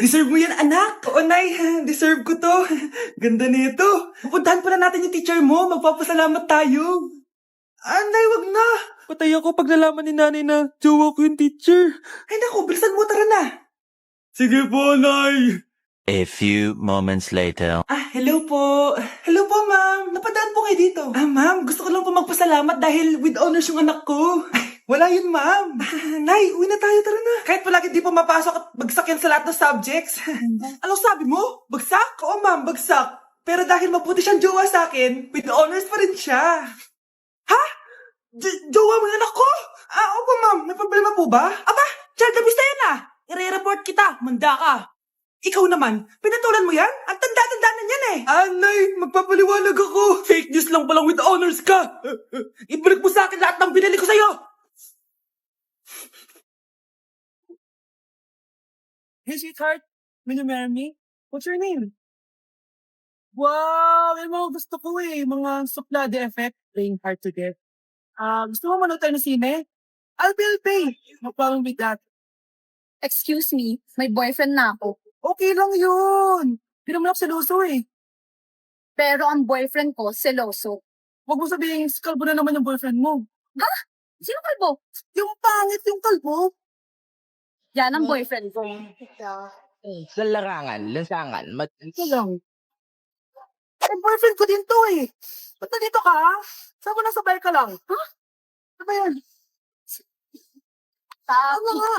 Deserve mo yan, anak. Oo, Nay. Deserve ko to. Ganda nito. Pupuntahan pala natin yung teacher mo. Magpapasalamat tayo. Nay, wag na. Patay ako pag nalaman ni nanay na jowa ko yung teacher. Ay, naku, bilisan mo, tara na. Sige po, Nay. A few moments later. Hello po. Hello po, ma'am. Napadaan po kayo dito. Ma'am, gusto ko lang po magpasalamat dahil with honors yung anak ko. Wala yun, ma'am. Nay, uwi na tayo, tara na. Kahit palagi di po mapasok at bagsak yan sa lahat ng subjects. Anong sabi mo? Bagsak? Oo, ma'am, bagsak. Pero dahil mabuti siyang jowa sa akin, with honors pa rin siya. Ha? Jowa mo yung anak ko? Opo, ma'am. May problema po ba? Aba, child abuse na yan I-report kita. Manda ka. Ikaw naman, pinatulan mo yan? Ang tanda-tanda na yan Nay, magpapaliwanag ako. Fake news lang palang with honors ka. Ibalik mo sa akin lahat ng binili ko sa'yo. Hey, sweetheart. Will you marry me? What's your name? Wow! Yung mga gusto ko mga suplade effect, playing hard to get. Gusto mo manood tayo ng sine? I'll pay. No problem with that. Excuse me, may boyfriend na ako. Okay lang yun. Di naman ako seloso Pero ang boyfriend ko, seloso. Huwag mo sabihin, kalbo na naman yung boyfriend mo. Ha? Sino kalbo? Yung pangit yung kalbo. Yan ang boyfriend ko. Sa larangan, lansangan, Ito lang. Eh, boyfriend ko din to Ba't nandito ka? Saan mo nasabay ka lang? Ha? Ano ba yan? Ano nga?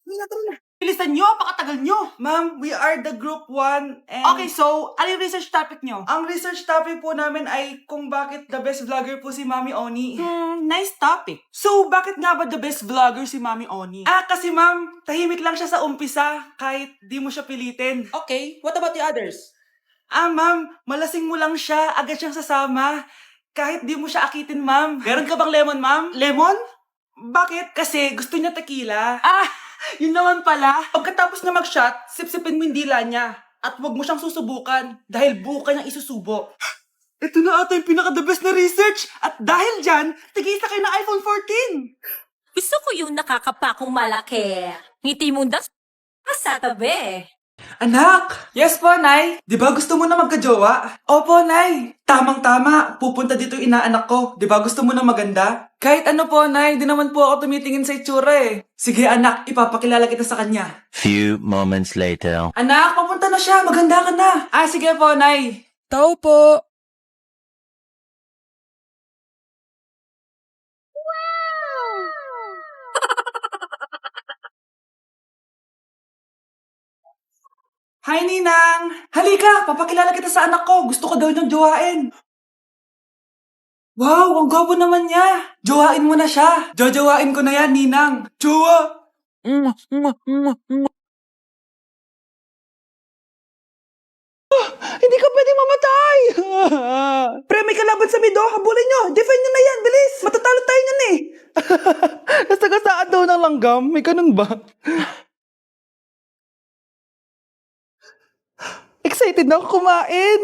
Tara na. Bilisan nyo, pakatagal nyo. Ma'am, we are the group 1 and... Okay, so, ano yung research topic nyo? Ang research topic po namin ay kung bakit the best vlogger po si Mami Oni. Nice topic. So, bakit nga ba the best vlogger si Mami Oni? Kasi ma'am, tahimik lang siya sa umpisa kahit di mo siya pilitin. Okay, what about the others? Ma'am, malasing mo lang siya, agad siyang sasama. Kahit di mo siya akitin, ma'am. Meron ka bang lemon, ma'am? Lemon? Bakit? Kasi gusto niya tequila. Yun naman pala. Pagkatapos niya mag-shot, sipsipin mo yung dila niya. At huwag mo siyang susubukan dahil buka niyang isusubo. Ito na ata yung pinaka-the best na research. At dahil dyan, tigisa kayo ng iPhone 14. Gusto ko yung nakakapakong malaki. Ngiti mo das sa tabi. Anak! Yes po, Nay. Di ba gusto mo na magka-jowa? Opo, Nay. Tamang-tama. Pupunta dito yung inaanak ko. Di ba gusto mo na maganda? Kahit ano po, Nay. Di naman po ako tumitingin sa itsura Sige, anak. Ipapakilala kita sa kanya. Few moments later. Anak, papunta na siya. Maganda ka na. Sige po, Nay. Tao po. Hi, Ninang! Halika! Papakilala kita sa anak ko. Gusto ko daw niyang jowain. Wow! Ang gwapo naman niya! Jowain mo na siya! Jojowain ko na yan, Ninang! Jowa! Hindi ka pwedeng mamatay! Pre, may kalaban sa mido. Habulin nyo! Defend nyo na yan! Bilis! Matatalo tayo niyan Nasagasaan daw ng langgam. May ganun ba? Excited na ako kumain.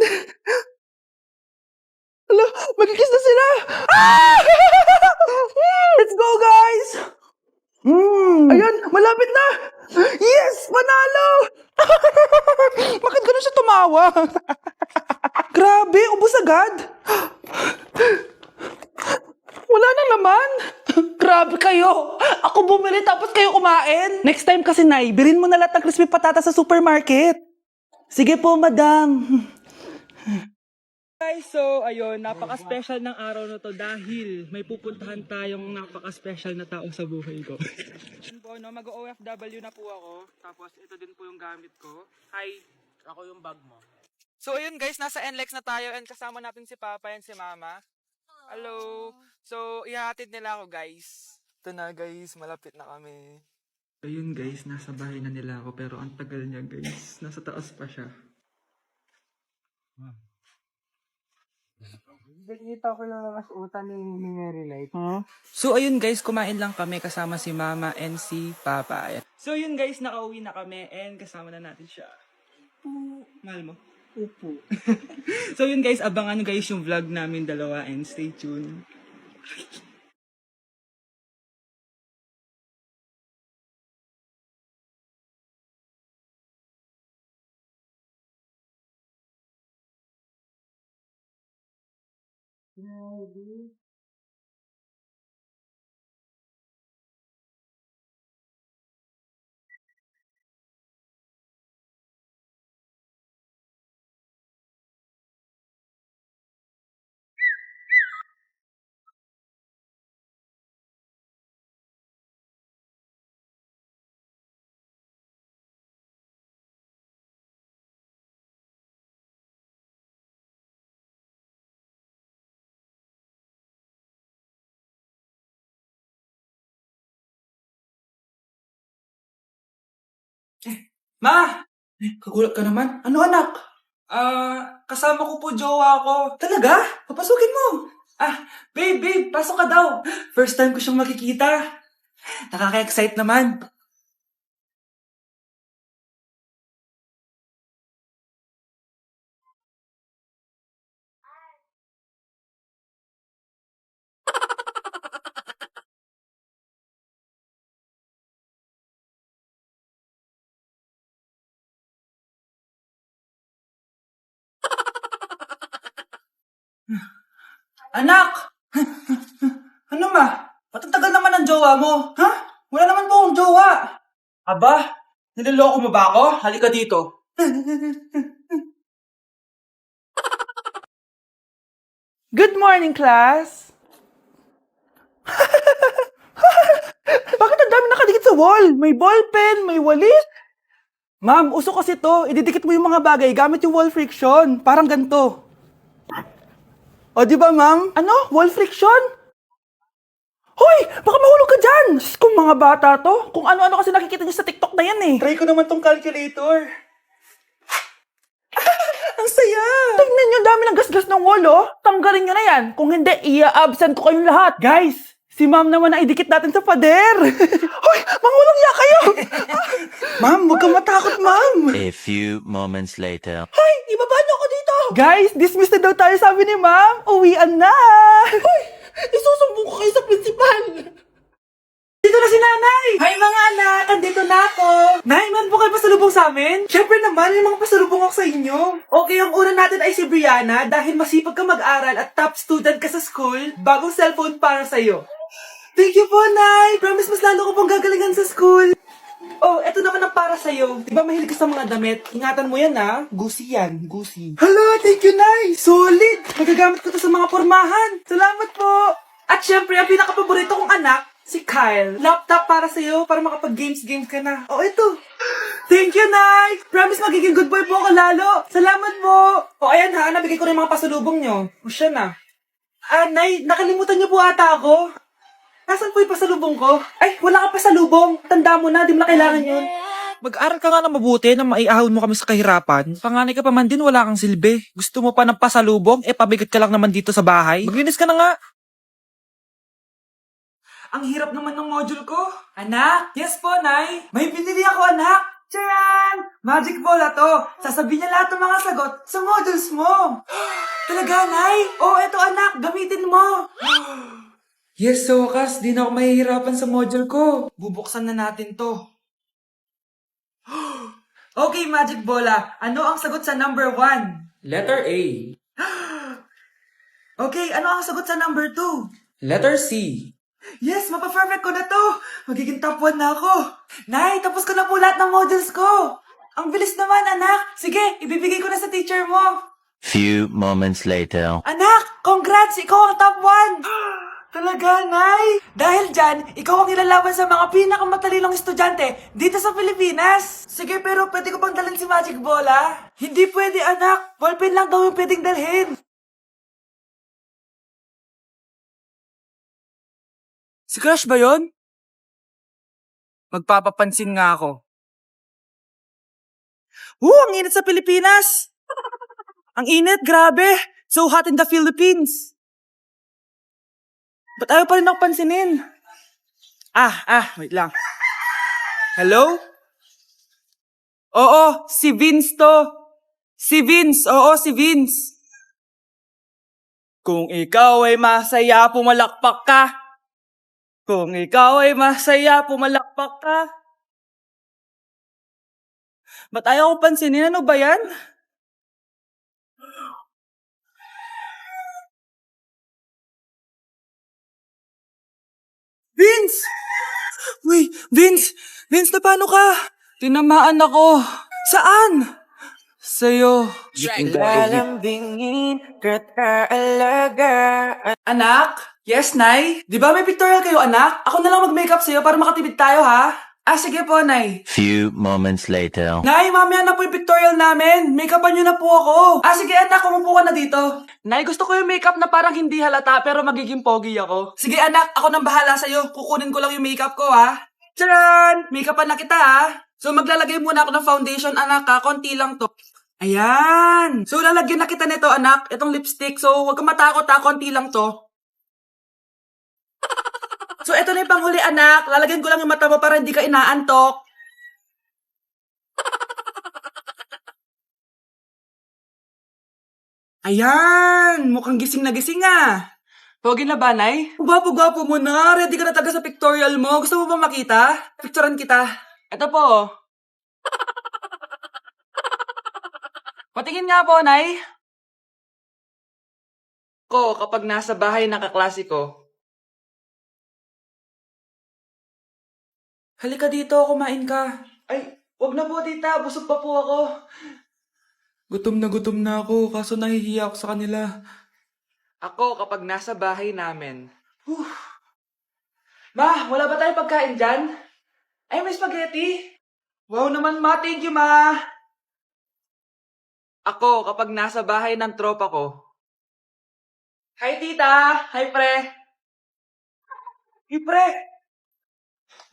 Hala, magkikis na sila. Let's go, guys. Ayun, malapit na. Yes, panalo. Bakit ganun siya tumawa? Grabe, ubos agad. Wala na naman. Grabe kayo. Ako bumili tapos kayo kumain. Next time kasi, Nay, bilhin mo na lahat ng crispy patata sa supermarket. Sige po, madam. Guys, so ayun, napaka-special ng araw na to dahil may pupuntahan tayong napaka-special na tao sa buhay ko. Yun po, no, mag-OFW na po ako. Tapos ito din po yung gamit ko. Hi. Ako yung bag mo. So ayun guys, nasa NLEX na tayo and kasama natin si Papa and si Mama. Hello. So ihahatid nila ako guys. Ito na guys, malapit na kami. Ayun guys, nasa bahay na nila ako pero ang tagal niya guys. Nasa taas pa siya. Nakita ko lang mas utan ni Mary Light. So ayun guys, kumain lang kami kasama si Mama and si Papa. So yun guys, nakauwi na kami and kasama na natin siya. Mahal mo? Upo. So yun guys, abangan guys yung vlog namin dalawa and stay tuned. Ma! Kagulat ka naman. Ano anak? Kasama ko po jowa ko. Talaga? Papasukin mo. Babe, pasok ka daw. First time ko siyang makikita. Nakaka-excite naman. Anak! Ano ma? Patatagal naman ang jowa mo. Ha? Wala naman po akong jowa. Aba, niloloko mo ba ako? Halika dito. Good morning, class! Bakit ang dami nakadikit sa wall? May ballpen, may walis. Ma'am, uso kasi to. Ididikit mo yung mga bagay gamit yung wall friction. Parang ganito. O, di ba, ma'am? Ano? Wall friction? Hoy! Baka mahulog ka dyan! Sus, kung mga bata to. Kung ano-ano kasi nakikita niyo sa TikTok na yan eh. Try ko naman tong calculator. Ang saya! Tingnan niyo, dami ng gasgas ng wall, oh. Tanggalin niyo na yan. Kung hindi, i-absent ko kayong lahat. Guys, si ma'am naman ang idikit natin sa pader. Hoy! Mangulong ya kayo! Ma'am, huwag kang matakot, ma'am. A few moments later. Hoy! Ibaba niyo ako dito! Guys, dismissed na daw tayo, sabi ni ma'am. Uwian na! Hoy! Isusumbong ko kayo sa principal! Dito na si nanay! Hi mga anak! Andito na ako! Nay, man po kayo pasalubong sa amin? Siyempre naman, may mga pasalubong ako sa inyo. Okay, ang una natin ay si Brianna dahil masipag ka mag-aral at top student ka sa school. Bagong cellphone para sa'yo. Thank you po, Nay! Promise mas lalo ko pong gagalingan sa school. Oh, eto naman ang para sa'yo. Diba mahilig ka sa mga damit? Ingatan mo yan, ha? Gucci yan, Gucci. Hala, thank you, Nay! Solid! Magagamit ko to sa mga pormahan. Salamat po! At syempre, ang pinaka-paborito kong anak, si Kyle. Laptop para sa'yo, para makapag-games ka na. Oh, ito. Thank you, Nay! Promise magiging good boy po ako lalo. Salamat po! O, ayan ha, nabigay ko na yung mga pasalubong nyo. O, siya na. Nay, nakalimutan niyo po ata ako. Nasaan po yung pasalubong ko? Ay, wala ka pasalubong. Tanda mo na, di mo na kailangan yun. Mag-aral ka nga na mabuti na maiahon mo kami sa kahirapan. Panganay ka pa man din, wala kang silbi. Gusto mo pa ng pasalubong, pabigat ka lang naman dito sa bahay. Maglinis ka na nga. Ang hirap naman ng module ko. Anak? Yes po, Nay. May binili ako, anak. Tiyan! Magic ball to. Sasabihin niya lahat ng mga sagot sa modules mo. Talaga, Nay? Oh, eto anak. Gamitin mo. Yes, so wakas. Di na ako mahihirapan sa module ko. Bubuksan na natin to. Okay, Magic Bola. Ano ang sagot sa number 1? Letter A. Okay, ano ang sagot sa number 2? Letter C. Yes, mapa-perfect ko na to. Magiging top 1 na ako. Nay, tapos ko na po lahat ng modules ko. Ang bilis naman, anak. Sige, ibibigay ko na sa teacher mo. Few moments later. Anak, congrats! Ikaw ang top 1! Talaga, Nay? Dahil dyan, ikaw ang ilalaban sa mga pinakamatalinong estudyante dito sa Pilipinas. Sige, pero pwede ko bang dalhin si Magic Bola? Hindi pwede, anak. Ballpen lang daw yung pwedeng dalhin. Si Crush ba yon? Magpapapansin nga ako. Ang init sa Pilipinas! Ang init, grabe! So hot in the Philippines! Ba't ayaw pa rin ako pansinin? Wait lang. Hello? Oo, si Vince to. Si Vince, oo, si Vince. Kung ikaw ay masaya, pumalakpak ka. Kung ikaw ay masaya, pumalakpak ka. Ba't ayaw ko pansinin? Ano ba yan? Vince! Uy, Vince! Vince, na paano ka? Tinamaan ako. Saan? Sa'yo. Lalambingin kita alaga. Anak? Yes, Nay? Di ba may pictorial kayo, anak? Ako na lang mag-makeup sa'yo para makatipid tayo, ha? Ah, sige po, Nay. Few moments later. Nay, mamaya na po yung pictorial namin. Make-upan niyo na po ako. Ah, sige anak, umupo ka na dito. Nay, gusto ko yung makeup na parang hindi halata pero magiging pogi ako. Sige anak, ako nang bahala sa'yo. Kukunin ko lang yung makeup ko, ha? Tcharan! Make-upan na kita, ha? So, maglalagay muna ako ng foundation, anak, ha? Konti lang to. Ayan! So, lalagyan na kita nito, anak. Itong lipstick. So, huwag kang matakot, ha? Konti lang to. So, eto na yung panghuli, anak. Lalagyan ko lang yung mata mo para hindi ka inaantok. Ayan! Mukhang gising na gising, ah. Pogi na ba, Nay? Gwapo-gwapo mo na. Ready ka na taga sa pictorial mo. Gusto mo ba makita? Picturean kita. Eto po. Patingin nga po, Nay. Ko, kapag nasa bahay ng kaklase ko. Halika dito, kumain ka. Ay, wag na po, tita. Busog pa po ako. Gutom na ako, kaso nahihiya ako sa kanila. Ako, kapag nasa bahay namin. Ma, wala ba tayong pagkain dyan? Ay, may spaghetti. Wow naman, ma. Thank you, ma. Ako, kapag nasa bahay ng tropa ko. Hi, tita. Hi, pre. Hey, pre.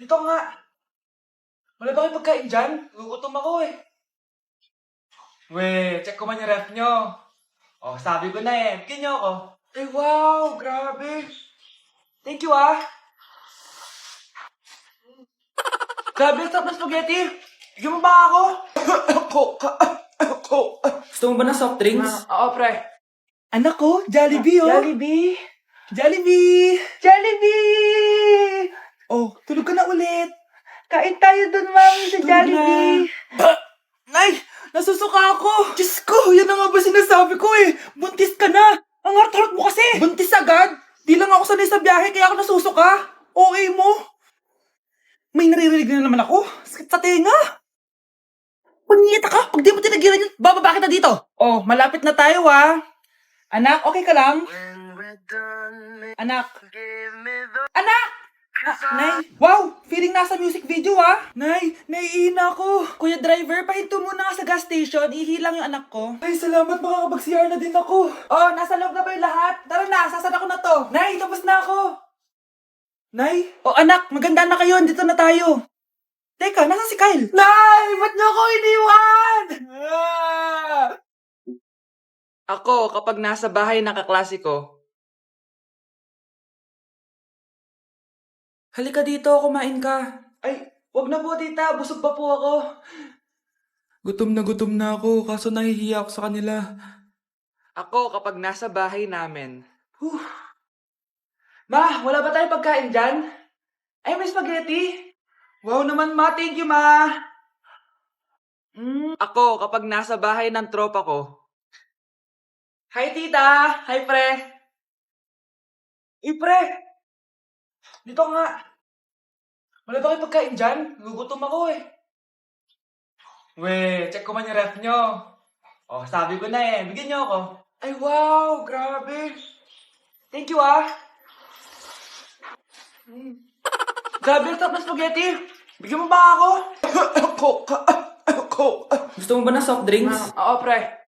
Dito nga. Wala ba kayong pagkain dyan? Gugutom ako eh. We, check ko man yung ref nyo. Oh, sabi ko na eh. Bigyan nyo ako. Ay, wow. Grabe. Thank you, ah. Grabe, sarap na spaghetti. Bigyan mo ba ako? Gusto mo ba ng soft drinks? Oo, pre. Anak ko, Jollibee, oh. Jollibee. Jollibee. Jollibee. Oh, tulog ka na ulit. Kain tayo dun, mami, sa Jollibee. Nay, nasusuka ako. Diyos ko, yan na nga ba sinasabi ko eh. Buntis ka na. Ang harot-harot mo kasi. Buntis agad? Di lang ako sanay sa biyahe kaya ako nasusuka. Okay mo. May naririnig na naman ako. Sakit sa tenga. Panyeta ka. Pag di mo tinagilan yun, bababa kita dito. Oh, malapit na tayo ah. Anak, okay ka lang? Anak. Anak! Nay, wow! Feeling nasa music video ah! Nay, naiina ako! Kuya driver, pahinto muna nga sa gas station, ihilang yung anak ko. Ay, salamat, makakapag-CR na din ako. Oh, nasa loob na ba yung lahat? Tara na, sasara ko na to. Nay, tapos na ako. Nay? Oh, anak, maganda na kayo, dito na tayo. Teka, nasa si Kyle? Nay, ba't niyo ako iniwan? Ako, kapag nasa bahay ng kaklase ko, halika dito, kumain ka. Ay, wag na po, tita. Busog pa po ako. Gutom na ako, kaso nahihiya ako sa kanila. Ako, kapag nasa bahay namin. Ma, wala ba tayong pagkain dyan? Ay, may spaghetti. Wow naman, ma. Thank you, ma. Ako, kapag nasa bahay ng tropa ko. Hi, tita. Hi, pre. Pre. Dito nga. Wala ba kayong pagkain dyan? Gugutom ako eh. We, check ko man yung ref nyo. Oh, sabi ko na eh. Bigyan nyo ako. Ay, wow. Grabe. Thank you, ah. Grabe, ang sarap na spaghetti. Bigyan mo ba ako? Gusto mo ba ng soft drinks? Oo, pre.